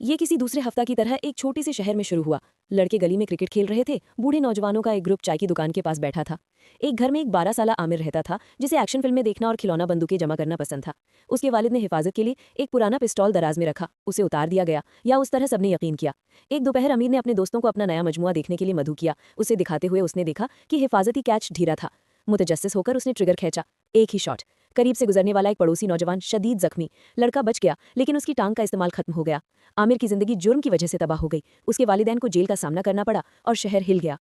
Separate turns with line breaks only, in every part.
ये किसी दूसरे हफ्ता की तरह एक छोटे से शहर में शुरू हुआ। लड़के गली में क्रिकेट खेल रहे थे। बूढ़े नौजवानों का एक ग्रुप चाय की दुकान के पास बैठा था। एक घर में एक 12 साला आमिर रहता था, जिसे एक्शन फिल्में देखना और खिलौना बंदूकें जमा करना पसंद था। उसके वालिद ने हिफाजत के लिए एक पुराना पिस्तौल दराज में रखा। उसे उतार दिया गया, या उस तरह सबने यकीन किया। एक दोपहर अमीर ने अपने दोस्तों को अपना नया मजमुआ देखने के लिए मधु किया। उसे दिखाते हुए उसने देखा कि हिफाजती कैच ढीला था। मुतजस्सिस होकर उसने ट्रिगर खींचा। एक ही शॉट। करीब से गुजरने वाला एक पड़ोसी नौजवान शदीद जख्मी। लड़का बच गया, लेकिन उसकी टांग का इस्तेमाल खत्म हो गया। आमिर की जिंदगी जुर्म की वजह से तबाह हो गई। उसके वालिदैन को जेल का सामना करना पड़ा और शहर हिल गया।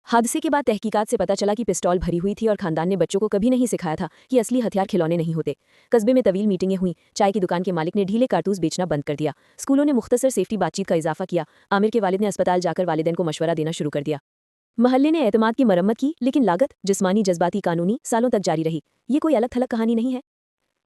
हादसे के बाद तहकीकात से पता चला कि पिस्तौल भरी हुई थी और खानदान ने बच्चों को कभी नहीं सिखाया था कि असली हथियार खिलौने नहीं होते। कस्बे में तवील मीटिंगें हुई। चाय की दुकान के मालिक ने ढीले कारतूस बेचना बंद कर दिया। स्कूलों ने मुख्तसर सेफ्टी बातचीत का इजाफा किया। आमिर के वालिद ने अस्पताल जाकर वालिदैन को मशवरा देना शुरू कर दिया। महल्ले ने एतमाद की मरम्मत की, लेकिन लागत, जिस्मानी, जज्बाती, कानूनी, सालों तक जारी रही। ये कोई अलग थलग कहानी नहीं है।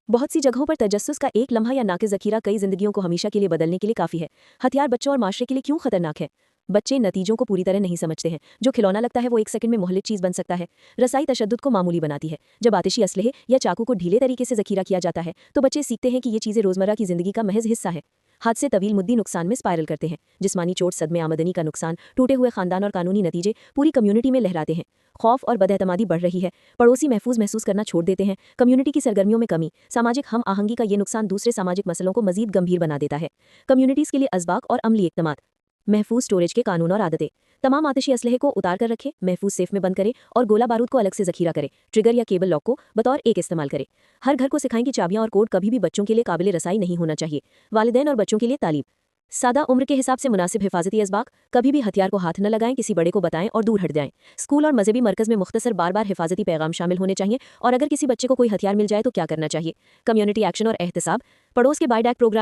बहुत सी जगहों पर तजस्सुस का एक लम्हा या नाक़िस ज़ख़ीरा कई जिंदगियों को हमेशा के लिए बदलने के लिए काफ़ी है। हथियार बच्चों और माशरे के लिए क्यों खतरनाक है? बच्चे नतीजों को पूरी तरह नहीं समझते हैं। जो खिलौना लगता है वो एक सेकंड में मोहल्लिक चीज़ बन सकता है। रसाई तशद्दुद को मामूली बनाती है। जब आतिशी असलहे या चाकू को ढीले तरीके से ज़ख़ीरा किया जाता है तो बच्चे सीखते हैं कि ये चीज़ें रोज़मर्रा की ज़िंदगी का महज हिस्सा है। हादसे तवील मुद्दी नुकसान में स्पायरल करते हैं। जिस्मानी चोट, सदमे, आमदनी का नुकसान, टूटे हुए खानदान और कानूनी नतीजे पूरी कम्युनिटी में लहराते हैं। खौफ और बदएतमादी बढ़ रही है। पड़ोसी महसूस करना छोड़ देते हैं। कम्युनिटी की सरगर्मियों में कमी, सामाजिक हम आहंगी का ये नुकसान दूसरे सामाजिक मसलों को मजीद गंभीर बना देता है। कम्युनिटीज़ के लिए असबाक और अमली इक़दामात। महफूज स्टोरेज के कानून और आदतें। तमाम आतिशी असलहे को उतार कर रखें, महफूज सेफ में बंद करें और गोला बारूद को अलग से ज़ख़ीरा करें। ट्रिगर या केबल लॉक को बतौर एक इस्तेमाल करें। हर घर को सिखाएं कि चाबियां और कोड कभी भी बच्चों के लिए काबिल रसाई नहीं होना चाहिए। वालिदैन और बच्चों के लिए तालीम। सादा उम्र के हिसाब से मुनासिब हिफाजती असबाक। कभी भी हथियार को हाथ न लगाएं, किसी बड़े को बताएं और दूर हट जाएं। स्कूल और मजहबी मरकज़ में मुख्तसर बार हिफाजती पैगाम शामिल होने चाहिए। और अगर किसी बच्चे को कोई हथियार मिल जाए तो क्या करना चाहिए? कम्युनिटी एक्शन और एहतसाब। पड़ोस के बाइडैक प्रोग्राम